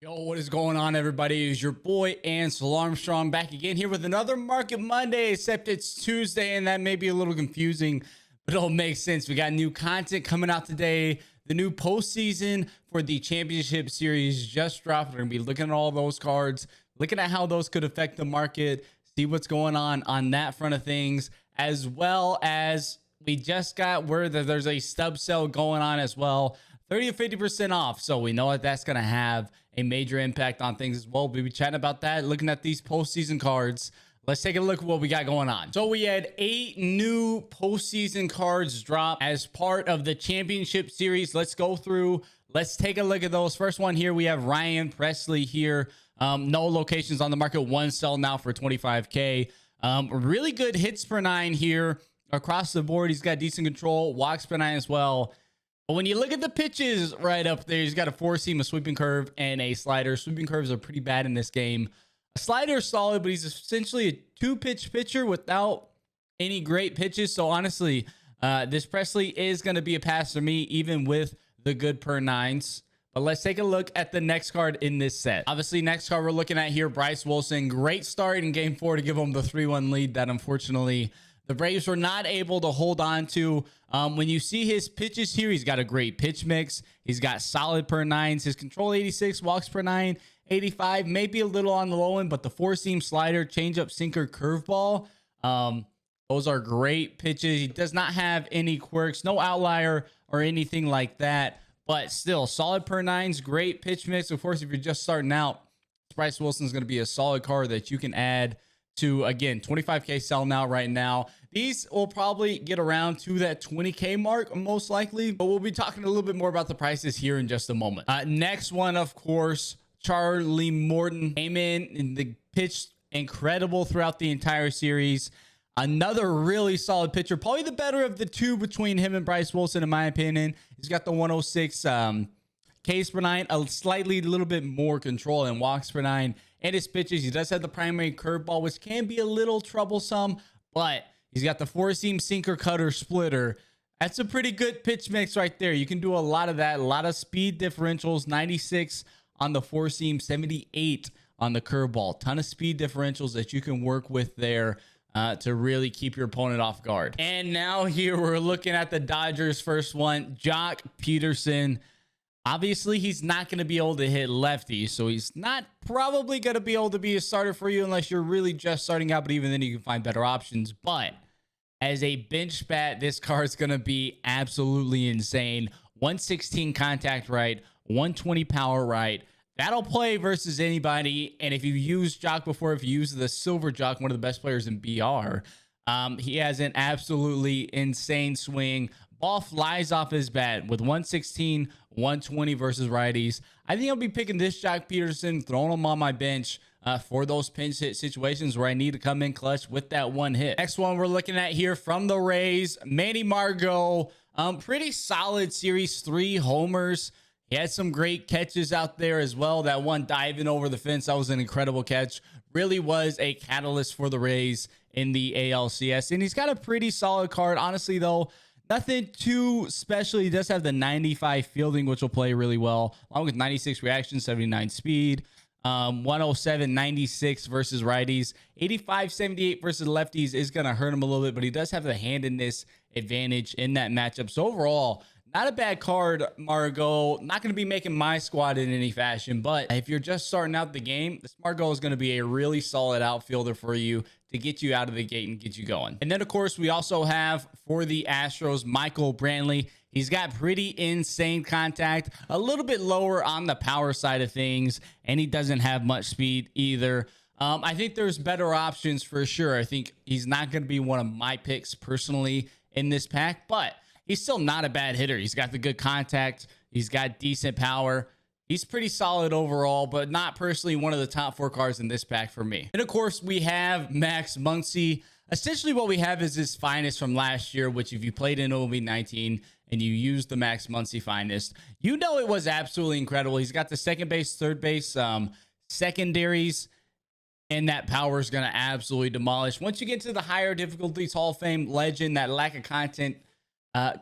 Yo, what is going on, everybody? It's your boy Ansel Armstrong back again here with another Market Monday, except it's Tuesday, and that may be a little confusing, but it'll make sense. We got new content coming out today. The new postseason for the championship series just dropped. We're going to be looking at all those cards, looking at how those could affect the market, see what's going on that front of things, as well as we just got word that there's a stub sale going on as well. 30 to 50% off. So we know that that's going to have a major impact on things as well. We'll be chatting about that, looking at these postseason cards. Let's take a look at what we got going on. So we had 8 new postseason cards drop as part of the championship series. Let's go through. Let's take a look at those. First one here, we have Ryan Presley here. No locations on the market. One sell now for 25K. Really good hits per 9 here across the board. He's got decent control. Walks per 9 as well. But when you look at the pitches right up there, he's got a 4-seam, a sweeping curve, and a slider. Sweeping curves are pretty bad in this game. A slider is solid, but he's essentially a 2-pitch pitcher without any great pitches. So honestly, this Presley is going to be a pass for me, even with the good per 9s. But let's take a look at the next card in this set. Obviously, next card we're looking at here, Bryce Wilson. Great start in Game 4 to give him the 3-1 lead that unfortunately the Braves were not able to hold on to. When you see his pitches here, he's got a great pitch mix. He's got solid per 9s. His control 86, walks per 9, 85, maybe a little on the low end, but the 4-seam slider, changeup, sinker, curveball, those are great pitches. He does not have any quirks, no outlier or anything like that, but still solid per 9s, great pitch mix. Of course, if you're just starting out, Bryce Wilson is going to be a solid card that you can add to, again, 25K sell now right now. These will probably get around to that 20K mark most likely, but we'll be talking a little bit more about the prices here in just a moment. Next one, of course, Charlie Morton came in and the pitch incredible throughout the entire series. Another really solid pitcher, probably the better of the two between him and Bryce Wilson, in my opinion. He's got the 106 Ks per 9, a slightly little bit more control and walks per 9. And his pitches, he does have the primary curveball, which can be a little troublesome, but he's got the 4-seam sinker, cutter, splitter. That's a pretty good pitch mix right there. You can do a lot of that, a lot of speed differentials, 96 on the 4-seam, 78 on the curveball. Ton of speed differentials that you can work with there to really keep your opponent off guard. And now here we're looking at the Dodgers' first one, Jock Peterson. Obviously, he's not going to be able to hit lefty, so he's not probably going to be able to be a starter for you unless you're really just starting out, but even then you can find better options. But as a bench bat, this card's going to be absolutely insane. 116 contact right, 120 power right. That'll play versus anybody, and if you've used Jock before, if you use the Silver Jock, one of the best players in BR, he has an absolutely insane swing. Ball flies off his bat with 116, 120 versus righties. I think I'll be picking this Jock Peterson, throwing him on my bench for those pinch hit situations where I need to come in clutch with that one hit. Next one we're looking at here from the Rays, Manny Margot. Pretty solid series, 3 homers. He had some great catches out there as well. That one diving over the fence, that was an incredible catch. Really was a catalyst for the Rays in the ALCS. And he's got a pretty solid card. Honestly, though, nothing too special. He does have the 95 fielding, which will play really well, along with 96 reaction, 79 speed, 107, 96 versus righties, 85, 78 versus lefties is going to hurt him a little bit, but he does have the handedness advantage in that matchup. So overall, not a bad card, Margot. Not going to be making my squad in any fashion, but if you're just starting out the game, this Margot is going to be a really solid outfielder for you to get you out of the gate and get you going. And then, of course, we also have for the Astros, Michael Brantley. He's got pretty insane contact, a little bit lower on the power side of things, and he doesn't have much speed either. I think there's better options for sure. I think he's not going to be one of my picks personally in this pack, but he's still not a bad hitter. He's got the good contact. He's got decent power. He's pretty solid overall, but not personally one of the top 4 cards in this pack for me. And of course, we have Max Muncy. Essentially, what we have is his finest from last year, which if you played in MLB 19 and you used the Max Muncy finest, you know it was absolutely incredible. He's got the second base, third base, secondaries, and that power is going to absolutely demolish. Once you get to the higher difficulties, Hall of Fame legend, that lack of content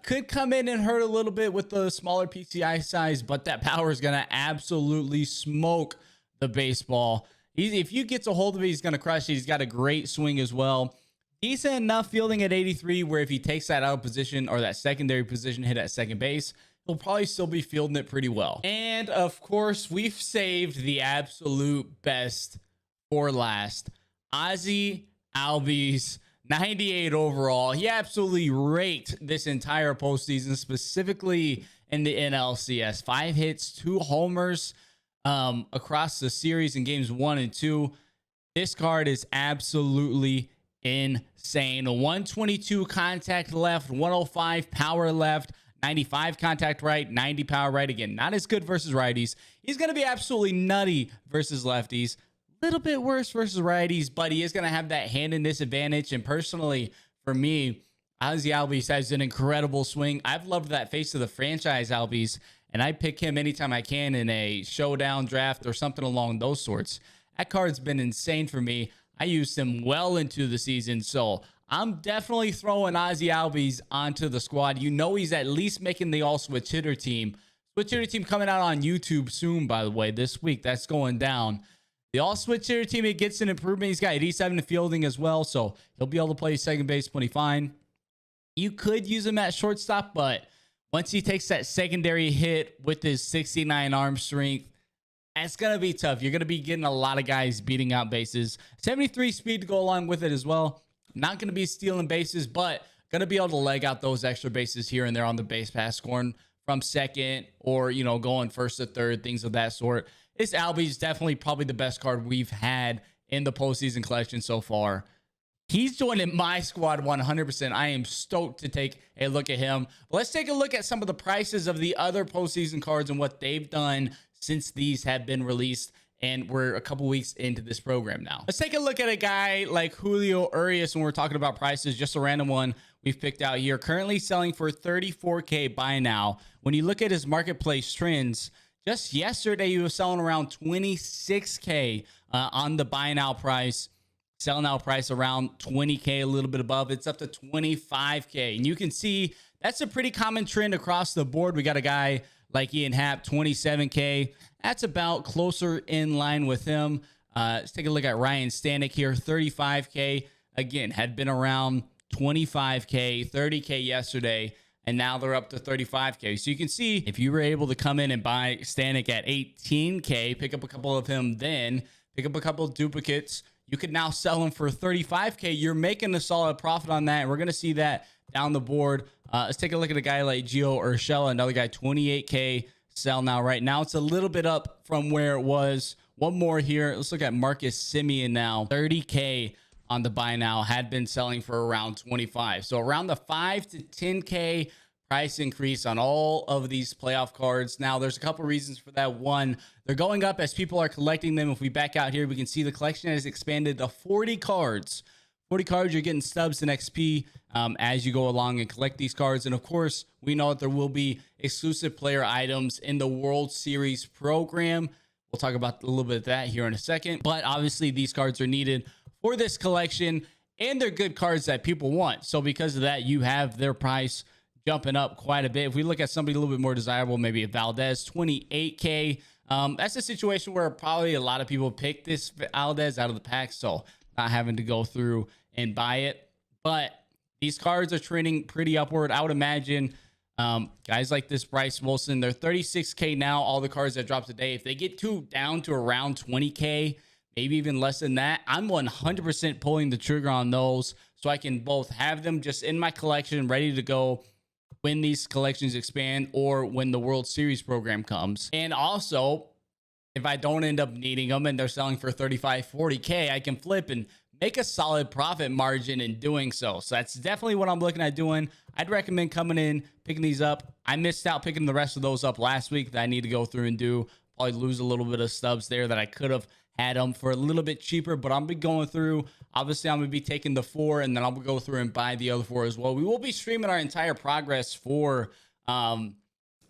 Could come in and hurt a little bit with the smaller PCI size, but that power is going to absolutely smoke the baseball. If you get a hold of it, he's going to crush it. He's got a great swing as well. Decent enough fielding at 83, where if he takes that out of position or that secondary position hit at second base, he'll probably still be fielding it pretty well. And of course, we've saved the absolute best for last. Ozzy Albies, 98 overall. He absolutely raked this entire postseason, specifically in the NLCS. 5 hits, 2 homers across the series in games 1 and 2. This card is absolutely insane. 122 contact left, 105 power left, 95 contact right, 90 power right. Again, not as good versus righties. He's going to be absolutely nutty versus lefties. Little bit worse versus righties, but he is going to have that handedness advantage. And personally, for me, Ozzy Albies has an incredible swing. I've loved that face of the franchise Albies, and I pick him anytime I can in a showdown draft or something along those sorts. That card's been insane for me. I used him well into the season, so I'm definitely throwing Ozzy Albies onto the squad. You know he's at least making the all-switch hitter team. Switch hitter team coming out on YouTube soon, by the way, this week. That's going down. The all-switch hitter team, it gets an improvement. He's got 87 in fielding as well, so he'll be able to play second base plenty fine. You could use him at shortstop, but once he takes that secondary hit with his 69 arm strength, that's going to be tough. You're going to be getting a lot of guys beating out bases. 73 speed to go along with it as well. Not going to be stealing bases, but going to be able to leg out those extra bases here and there on the base pass, scoring from second or, you know, going first to third, things of that sort. This Albie is definitely probably the best card we've had in the postseason collection so far. He's joining my squad 100%. I am stoked to take a look at him. But let's take a look at some of the prices of the other postseason cards and what they've done since these have been released. And we're a couple weeks into this program now. Let's take a look at a guy like Julio Urias when we're talking about prices. Just a random one we've picked out here. Currently selling for $34K buy now. When you look at his marketplace trends, just yesterday, he was selling around $26K on the buy now price. Sell now price around $20K, a little bit above. It's up to $25K. And you can see that's a pretty common trend across the board. We got a guy like Ian Happ, $27K. That's about closer in line with him. Let's take a look at Ryan Stanek here, $35K. Again, had been around $25K, $30K yesterday. And now they're up to $35K. So you can see if you were able to come in and buy Stanek at $18K, pick up a couple of him, then pick up a couple of duplicates, you could now sell them for $35K. You're making a solid profit on that. And we're going to see that down the board. Let's take a look at a guy like Gio Urshela, another guy, $28K sell now. Right now, it's a little bit up from where it was. One more here. Let's look at Marcus Semien now, $30K. On the buy now, had been selling for around 25. So around the 5 to 10K price increase on all of these playoff cards. Now, there's a couple reasons for that. One, they're going up as people are collecting them. If we back out here, we can see the collection has expanded to 40 cards. 40 cards, you're getting stubs and XP as you go along and collect these cards. And of course, we know that there will be exclusive player items in the World Series program. We'll talk about a little bit of that here in a second. But obviously, these cards are needed for this collection, and they're good cards that people want. So because of that, you have their price jumping up quite a bit. If we look at somebody a little bit more desirable, maybe a Valdez, $28K. That's a situation where probably a lot of people pick this Valdez out of the pack, so not having to go through and buy it. But these cards are trending pretty upward. I would imagine guys like this Bryce Wilson, they're $36K now, all the cards that drop today. If they get down to around $20K, maybe even less than that, I'm 100% pulling the trigger on those so I can both have them just in my collection ready to go when these collections expand or when the World Series program comes. And also, if I don't end up needing them and they're selling for 35, 40K, I can flip and make a solid profit margin in doing so. So that's definitely what I'm looking at doing. I'd recommend coming in, picking these up. I missed out picking the rest of those up last week that I need to go through and do. Probably lose a little bit of stubs there that I could have had them for a little bit cheaper, but I'm be going through. Obviously, I'm going to be taking the 4, and then I'll go through and buy the other 4 as well. We will be streaming our entire progress for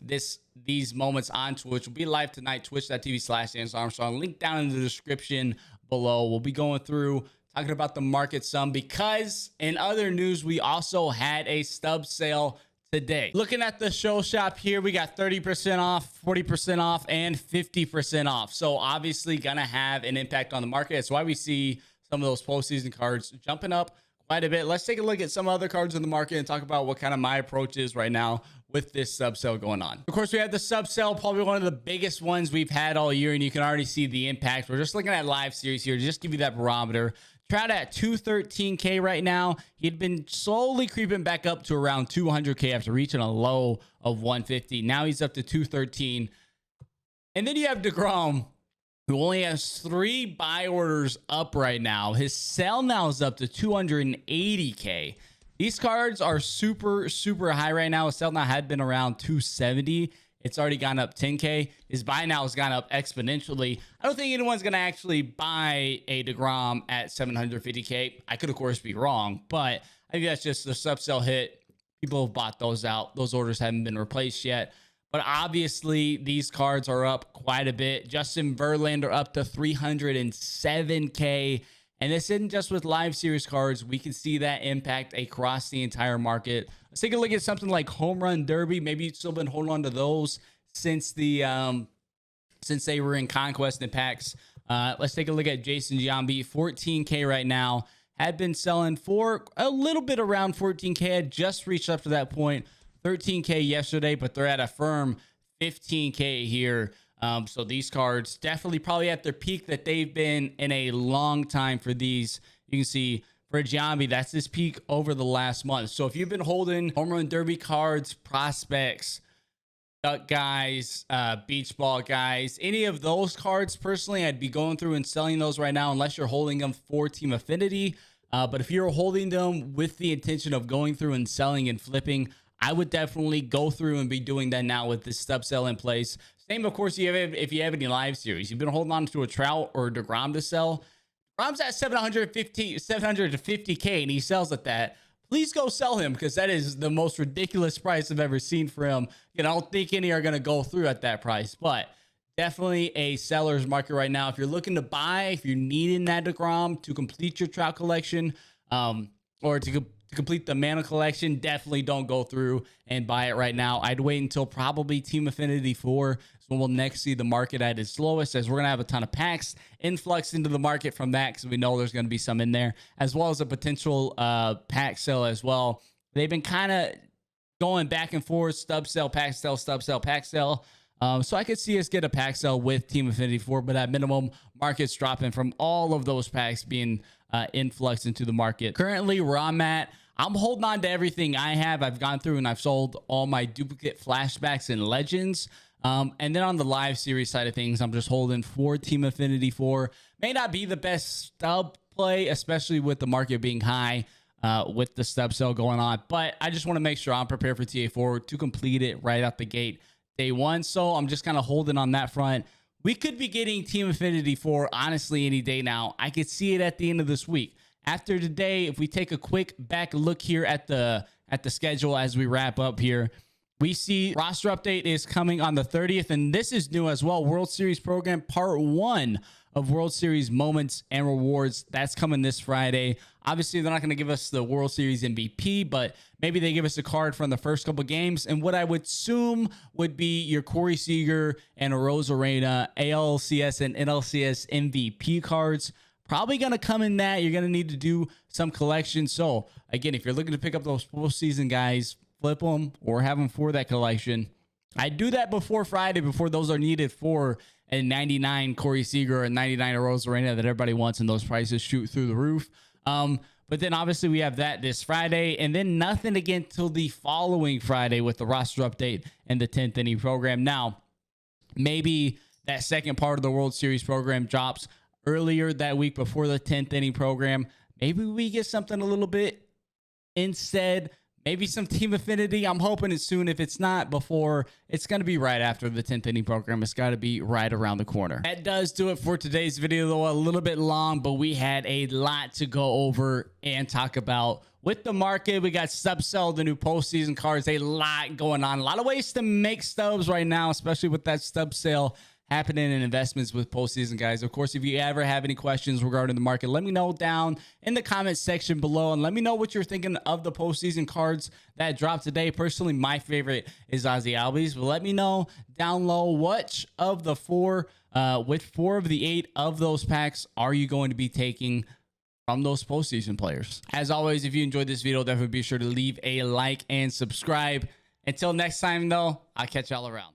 these moments on Twitch. We'll be live tonight, twitch.tv/DansArmstrong. Link down in the description below. We'll be going through, talking about the market some, because in other news, we also had a stub sale today. Looking at the show shop here, we got 30% off, 40% off, and 50% off. So obviously gonna have an impact on the market. That's why we see some of those postseason cards jumping up quite a bit. Let's take a look at some other cards in the market and talk about what kind of my approach is right now with this sub sale going on. Of course, we have the sub sale, probably one of the biggest ones we've had all year, and you can already see the impact. We're just looking at live series here to just give you that barometer. Trout at 213K right now. He'd been slowly creeping back up to around 200K after reaching a low of 150. Now he's up to 213. And then you have DeGrom, who only has 3 buy orders up right now. His sell now is up to 280K. These cards are super, super high right now. His sell now had been around 270. It's already gone up 10K. His buy now has gone up exponentially. I don't think anyone's going to actually buy a DeGrom at 750K. I could, of course, be wrong, but I think that's just the sub sale hit. People have bought those out. Those orders haven't been replaced yet. But obviously, these cards are up quite a bit. Justin Verlander up to 307K. And this isn't just with live series cards. We can see that impact across the entire market. Let's take a look at something like Home Run Derby. Maybe you've still been holding on to those since the since they were in Conquest and packs. Let's take a look at Jason Giambi, 14K right now. Had been selling for a little bit around 14K. Had just reached up to that point. 13K yesterday, but they're at a firm 15K here. So these cards definitely probably at their peak that they've been in a long time for these. You can see for Giambi, that's his peak over the last month. So if you've been holding Home Run Derby cards, prospects, duck guys, beach ball guys, any of those cards, personally, I'd be going through and selling those right now unless you're holding them for Team Affinity. But if you're holding them with the intention of going through and selling and flipping, I would definitely go through and be doing that now with this stub sale in place. Same, of course, if you have any live series. You've been holding on to a Trout or a DeGrom to sell. DeGrom's at 750K, and he sells at that. Please go sell him, because that is the most ridiculous price I've ever seen for him. I don't think any are going to go through at that price, but definitely a seller's market right now. If you're looking to buy, if you're needing that DeGrom to complete your Trout collection, or to complete the Mana collection, definitely don't go through and buy it right now. I'd wait until probably Team Affinity 4 is when we'll next see the market at its lowest, as we're going to have a ton of packs influx into the market from that, because we know there's going to be some in there, as well as a potential pack sale as well. They've been kind of going back and forth, stub sale, pack sale, stub sale, pack sale. So I could see us get a pack sale with Team Affinity 4, but at minimum, market's dropping from all of those packs being influx into the market. Currently, where I'm at, I'm holding on to everything I have. I've gone through and I've sold all my duplicate flashbacks and legends. And then on the live series side of things, I'm just holding for Team Affinity 4. May not be the best stub play, especially with the market being high, with the stub sale going on. But I just want to make sure I'm prepared for TA4 to complete it right out the gate day one. So I'm just kind of holding on that front. We could be getting Team Affinity 4, honestly, any day now. I could see it at the end of this week. After today, if we take a quick back look here at the schedule as we wrap up here, we see roster update is coming on the 30th, and this is new as well. World Series program part 1 of World Series moments and rewards. That's coming this Friday. Obviously, they're not going to give us the World Series MVP, but maybe they give us a card from the first couple games. And what I would assume would be your Corey Seager and Arozarena ALCS and NLCS MVP cards. Probably going to come in that. You're going to need to do some collection. So, again, if you're looking to pick up those postseason guys, flip them or have them for that collection. I do that before Friday, before those are needed for a 99 Corey Seager or a 99 Arozarena that everybody wants, and those prices shoot through the roof. But then, obviously, we have that this Friday, and then nothing again till the following Friday with the roster update and the 10th inning program. Now, maybe that second part of the World Series program drops earlier that week before the 10th inning program. Maybe we get something a little bit instead. Maybe some Team Affinity. I'm hoping it's soon. If it's not before, it's going to be right after the 10th inning program. It's got to be right around the corner. That does do it for today's video, though. A little bit long, but we had a lot to go over and talk about. With the market, we got stub sell, the new postseason cards. A lot going on. A lot of ways to make stubs right now, especially with that stub sale happening in investments with postseason, guys. Of course, if you ever have any questions regarding the market, let me know down in the comment section below, and let me know what you're thinking of the postseason cards that dropped today. Personally, my favorite is Ozzy Albies, but let me know down low which of the four of the 8 of those packs are you going to be taking from those postseason players. As always, if you enjoyed this video, definitely be sure to leave a like and subscribe. Until next time, though, I'll catch y'all around.